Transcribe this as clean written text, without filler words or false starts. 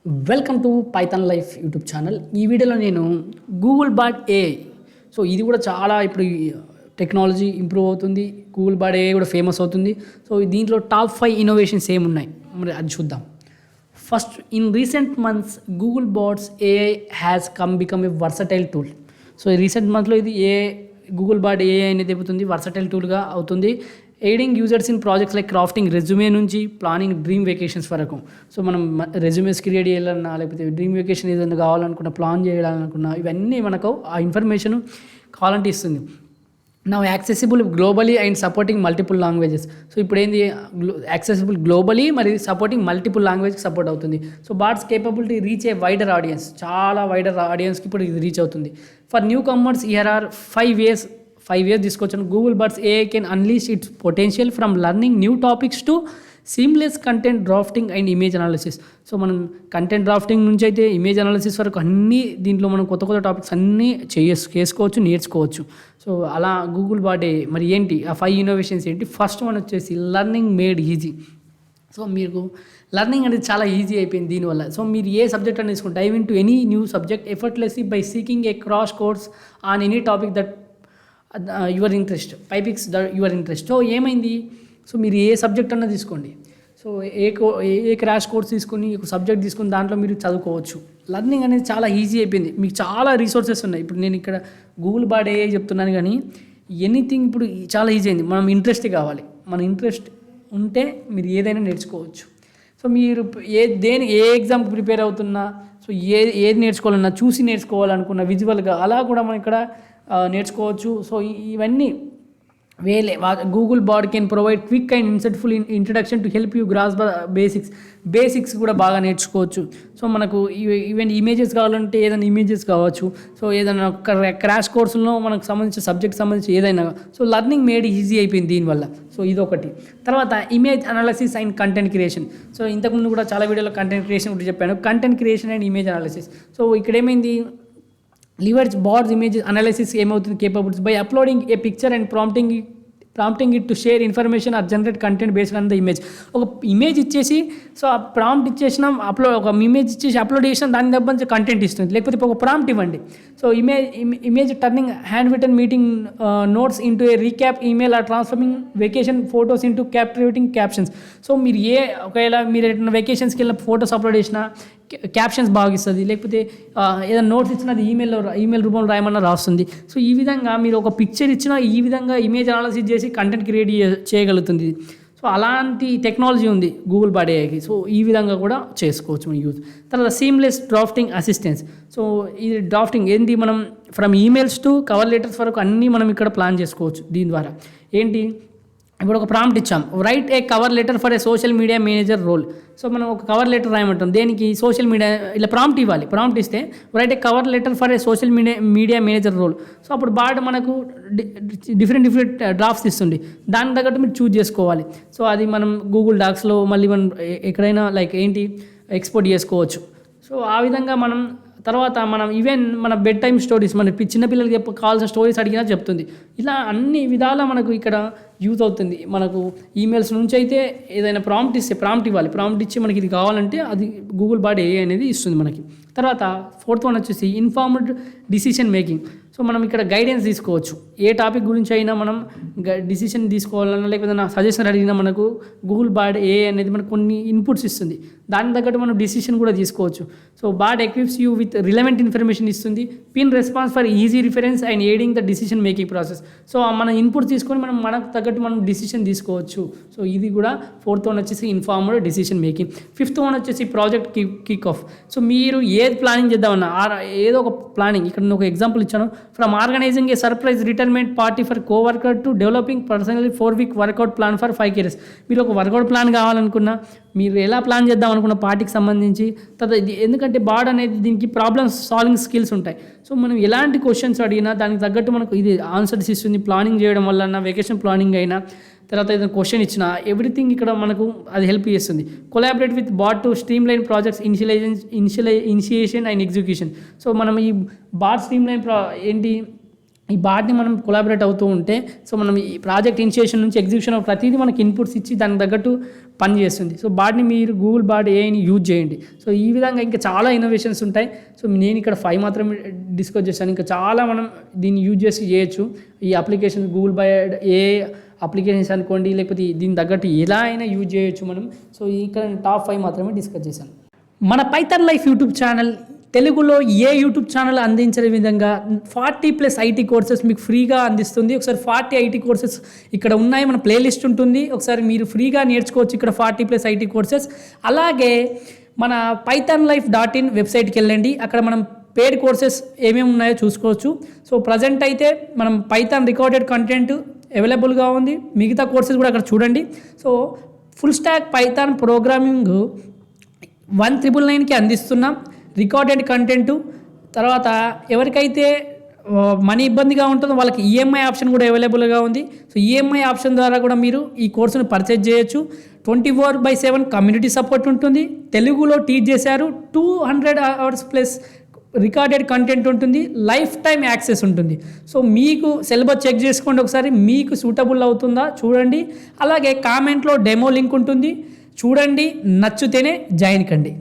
Welcome to Python life YouTube channel. ఈ వీడియోలో నేను గూగుల్ బాట్ ఏఐ, సో ఇది కూడా చాలా ఇప్పుడు టెక్నాలజీ ఇంప్రూవ్ అవుతుంది. గూగుల్ బాట్ ఏఐ కూడా ఫేమస్ అవుతుంది. సో దీంట్లో టాప్ 5 ఇన్నోవేషన్స్ ఏమున్నాయి మరి అది చూద్దాం. First, in recent months Google bots AI has become a versatile tool. So ఈ రీసెంట్ మంత్లో ఇది గూగుల్ బాట్ ఏఐ అనేది అవుతుంది వర్సటైల్ టూల్గా అవుతుంది. Aiding users in projects like crafting resume నుంచి ప్లానింగ్ డ్రీమ్ వెకేషన్స్ వరకు. సో మనం రెజ్యూమేస్ క్రియేట్ చేయాలన్నా, లేకపోతే డ్రీమ్ వెకేషన్ ఏదైనా కావాలనుకున్నా, ప్లాన్ చేయాలనుకున్నా, ఇవన్నీ మనకు ఆ ఇన్ఫర్మేషన్ కావాలంటే ఇస్తుంది. నా accessible globally and supporting multiple languages. So ఇప్పుడు ఏంది, యాక్సెసిబుల్ గ్లోబలీ మరియు సపోర్టింగ్ మల్టిపుల్ లాంగ్వేజ్కి సపోర్ట్ అవుతుంది. So bots capability reach a wider audience, చాలా వైడర్ ఆడియన్స్కి ఇప్పుడు ఇది రీచ్ అవుతుంది. For new comers here are 5 years తీసుకొచ్చాను. Google bots AI can unleash its potential from learning new topics to seamless content drafting and image analysis. So మనం content drafting నుంచి అయితే image analysis వరకు అన్నీ దీంట్లో మనం కొత్త టాపిక్స్ అన్నీ చేసుకోవచ్చు, నేర్చుకోవచ్చు. సో అలా గూగుల్ బాట్ ఏఐ మరి ఏంటి ఆ 5 ఇన్నోవేషన్స్ ఏంటి? ఫస్ట్ వన్ వచ్చేసి లర్నింగ్ మేడ్ ఈజీ. సో మీకు లర్నింగ్ అనేది చాలా ఈజీ అయిపోయింది దీనివల్ల. సో మీరు ఏ సబ్జెక్ట్ అని తీసుకుంటే dive into any new subject effortlessly by seeking a crash course on any topic that your interest, piques your interest. So ఏమైంది, సో మీరు ఏ సబ్జెక్ట్ అన్నా తీసుకోండి, సో ఏ క్రాష్ కోర్స్ తీసుకుని ఒక సబ్జెక్ట్ తీసుకుని దాంట్లో మీరు చదువుకోవచ్చు. లర్నింగ్ అనేది చాలా ఈజీ అయిపోయింది. మీకు చాలా రీసోర్సెస్ ఉన్నాయి. ఇప్పుడు నేను ఇక్కడ గూగుల్ బాట్ ఏఐ చెప్తున్నాను, కానీ ఎనీథింగ్ ఇప్పుడు చాలా ఈజీ అయింది. మనం ఇంట్రెస్ట్ కావాలి, మన ఇంట్రెస్ట్ ఉంటే మీరు ఏదైనా నేర్చుకోవచ్చు. సో మీరు ఏ ఎగ్జామ్కి ప్రిపేర్ అవుతున్నా, సో ఏది నేర్చుకోవాలన్నా, చూసి నేర్చుకోవాలనుకున్న విజువల్గా అలా కూడా మనం ఇక్కడ నేర్చుకోవచ్చు. సో ఇవన్నీ Google bot can provide quick and insightful introduction to help you grasp the basics కూడా బాగా నేర్చుకోవచ్చు. సో మనకు ఈవెన్ ఇమేజెస్ కావాలంటే ఏదైనా ఇమేజెస్ కావచ్చు, సో ఏదైనా క్రాష్ కోర్సులో మనకు సంబంధించిన సబ్జెక్ట్ సంబంధించి ఏదైనా. సో లర్నింగ్ మేడ్ ఈజీ అయిపోయింది దీనివల్ల. సో ఇదొకటి. తర్వాత image analysis and content creation. So ఇంతకుముందు కూడా చాలా వీడియోలో కంటెంట్ క్రియేషన్ గురించి చెప్పాను. Content creation and image analysis. So ఇక్కడ ఏమైంది, లివర్స్ బాట్స్ ఇమేజ్ అనాలిసిస్ ఏమవుతుంది capabilities by uploading A picture and prompting it to share information are generate content based on the image. ఒక ఇమేజ్ ఇచ్చేసి, so ఆ prompt ఇచ్చేసినాం, ఒక image ఇచ్చేసి upload చేసినాం, దాని దగ్గర కంటెంట్ ఇస్తుంది. లేకపోతే ఒక ప్రాంప్ట్ ఇవ్వండి. So image turning handwritten meeting notes into a recap email or transforming vacation photos into captivating captions. So మీరు ఒకవేళ మీరు వెకేషన్స్కి వెళ్ళిన ఫొటోస్ అప్లోడ్ చేసినా క్యాప్షన్స్ బాగా ఇస్తుంది, లేకపోతే ఏదైనా నోట్స్ ఇచ్చినా అది ఈమెయిల్ రూపంలో రాయమన్నా రాస్తుంది. సో ఈ విధంగా మీరు ఒక పిక్చర్ ఇచ్చినా ఈ విధంగా ఇమేజ్ అనాలిసిస్ చేసి కంటెంట్ క్రియేట్ చేయగలుగుతుంది. సో అలాంటి టెక్నాలజీ ఉంది గూగుల్ బాట్ ఏఐకి. సో ఈ విధంగా కూడా చేసుకోవచ్చు మనం యూజ్. తర్వాత సీమ్లెస్ డ్రాఫ్టింగ్ అసిస్టెన్స్. సో ఇది డ్రాఫ్టింగ్ ఏంటి, మనం from emails to cover letters వరకు అన్నీ మనం ఇక్కడ ప్లాన్ చేసుకోవచ్చు దీని ద్వారా. ఏంటి, ఇప్పుడు ఒక ప్రాంప్ట్ ఇచ్చాం, write a cover letter for a social media manager role. So మనం ఒక కవర్ లెటర్ రాయమంటాం, దేనికి, సోషల్ మీడియా. ఇలా ప్రాంప్ట్ ఇవ్వాలి. ప్రాంప్ట్ ఇస్తే write a cover letter for a social media manager role. So అప్పుడు బాట్ మనకు డిఫరెంట్ డ్రాఫ్ట్స్ ఇస్తుంది. దాని తగ్గట్టు మీరు చూజ్ చేసుకోవాలి. సో అది మనం గూగుల్ డాక్స్లో మళ్ళీ మనం ఎక్కడైనా లైక్ ఏంటి ఎక్స్పోర్ట్ చేసుకోవచ్చు. సో ఆ విధంగా తర్వాత మనం ఈవెన్ మన బెడ్ టైమ్ స్టోరీస్, మన చిన్నపిల్లలకి కావాల్సిన స్టోరీస్ అడిగినా చెప్తుంది. ఇలా అన్ని విధాలా మనకు ఇక్కడ యూజ్ అవుతుంది. మనకు ఈమెయిల్స్ నుంచి అయితే ఏదైనా ప్రాంప్ట్ ఇవ్వాలి. ప్రాంప్ట్ ఇచ్చి మనకి ఇది కావాలంటే అది గూగుల్ బాట్ ఏఐ అనేది ఇస్తుంది మనకి. తర్వాత 4th వన్ వచ్చేసి ఇన్ఫార్మ్డ్ డిసిషన్ మేకింగ్. సో మనం ఇక్కడ గైడెన్స్ తీసుకోవచ్చు. ఏ టాపిక్ గురించి అయినా మనం డిసిషన్ తీసుకోవాలన్నా, లేకపోతే నా సజెషన్ అడిగినా మనకు గూగుల్ బాట్ ఏఐ అనేది మనకు కొన్ని ఇన్పుట్స్ ఇస్తుంది. దానికి తగ్గట్టు మనం డిసిషన్ కూడా తీసుకోవచ్చు. So bot equips you with relevant information ఇస్తుంది. Pin response for easy reference and aiding the decision making process. So మన ఇన్పుట్ తీసుకొని మనకు తగ్గట్టు మనం డిసిషన్ తీసుకోవచ్చు. సో ఇది కూడా 4th వన్ వచ్చేసి informed decision making. 5th one వచ్చేసి ప్రాజెక్ట్ కిక్ ఆఫ్. సో మీరు ఏది ప్లానింగ్ చేద్దామన్నా, ఏదో ఒక ప్లానింగ్, ఇక్కడ నేను ఒక ఎగ్జాంపుల్ ఇచ్చాను. From organising a surprise retirement party for coworker to developing personal 4-week workout plan for 5 years. మీరు ఒక వర్కౌట్ ప్లాన్ కావాలనుకున్నా, మీరు ఎలా ప్లాన్ చేద్దాం అనుకున్న పార్టీకి సంబంధించి ఎందుకంటే బాడ్ అనేది దీనికి ప్రాబ్లమ్స్ సాల్వింగ్ స్కిల్స్ ఉంటాయి. సో మనం ఎలాంటి క్వశ్చన్స్ అడిగినా దానికి తగ్గట్టు మనకు ఇది ఆన్సర్స్ ఇస్తుంది. ప్లానింగ్ చేయడం వల్ల వెకేషన్ ప్లానింగ్ అయినా, తర్వాత ఏదైనా క్వశ్చన్ ఇచ్చినా ఎవ్రీథింగ్ ఇక్కడ మనకు అది హెల్ప్ చేస్తుంది. Collaborate with bot to streamline projects initiation and execution. So మనం ఈ బాట్ స్ట్రీమ్ లైన్ ఏంటి ఈ బాట్ని మనం కొలాబరేట్ అవుతూ ఉంటే సో మనం ఈ ప్రాజెక్ట్ ఇనిషియేషన్ నుంచి ఎగ్జిక్యూషన్ ప్రతిదీ మనకి ఇన్పుట్స్ ఇచ్చి దానికి తగ్గట్టు పని చేస్తుంది. సో బాట్ని మీరు గూగుల్ బాట్ ఏఐని యూజ్ చేయండి. సో ఈ విధంగా ఇంకా చాలా ఇన్నోవేషన్స్ ఉంటాయి. సో నేను ఇక్కడ 5 మాత్రమే డిస్కస్ చేశాను. ఇంకా చాలా మనం దీన్ని యూజ్ చేసి చేయొచ్చు. ఈ application Google bought a applications అనుకోండి, లేకపోతే దీనికి తగ్గట్టు ఎలా అయినా యూజ్ చేయొచ్చు మనం. సో ఇక్కడ టాప్ 5 మాత్రమే డిస్కస్ చేశాను. మన పైథాన్ లైఫ్ యూట్యూబ్ ఛానల్ తెలుగులో ఏ యూట్యూబ్ ఛానల్ అందించే విధంగా 40+ ఐటీ కోర్సెస్ మీకు ఫ్రీగా అందిస్తుంది. ఒకసారి 40 ఐటీ కోర్సెస్ ఇక్కడ ఉన్నాయి, మన ప్లేలిస్ట్ ఉంటుంది. ఒకసారి మీరు ఫ్రీగా నేర్చుకోవచ్చు ఇక్కడ 40+ ఐటీ కోర్సెస్. అలాగే మన pythonlife.in వెబ్సైట్కి వెళ్ళండి. అక్కడ మనం పేడ్ కోర్సెస్ ఏమేమి ఉన్నాయో చూసుకోవచ్చు. సో ప్రజెంట్ అయితే మనం పైథాన్ రికార్డెడ్ కంటెంట్ అవైలబుల్గా ఉంది. మిగతా కోర్సెస్ కూడా అక్కడ చూడండి. So full stack Python programming 1999కి అందిస్తున్నాం. రికార్డెడ్ కంటెంటు, తర్వాత ఎవరికైతే మనీ ఇబ్బందిగా ఉంటుందో వాళ్ళకి ఈఎంఐ ఆప్షన్ కూడా అవైలబుల్గా ఉంది. సో ఈఎంఐ ఆప్షన్ ద్వారా కూడా మీరు ఈ కోర్సును పర్చేజ్ చేయొచ్చు. 24/7 కమ్యూనిటీ సపోర్ట్ ఉంటుంది. తెలుగులో టీచ్ చేశారు. 200 అవర్స్ ప్లస్ రికార్డెడ్ కంటెంట్ ఉంటుంది. లైఫ్ టైం యాక్సెస్ ఉంటుంది. సో మీకు సిలబస్ చెక్ చేసుకోండి ఒకసారి, మీకు సూటబుల్ అవుతుందా చూడండి. అలాగే కామెంట్లో డెమో లింక్ ఉంటుంది, చూడండి, నచ్చితేనే జాయిన్ కండి.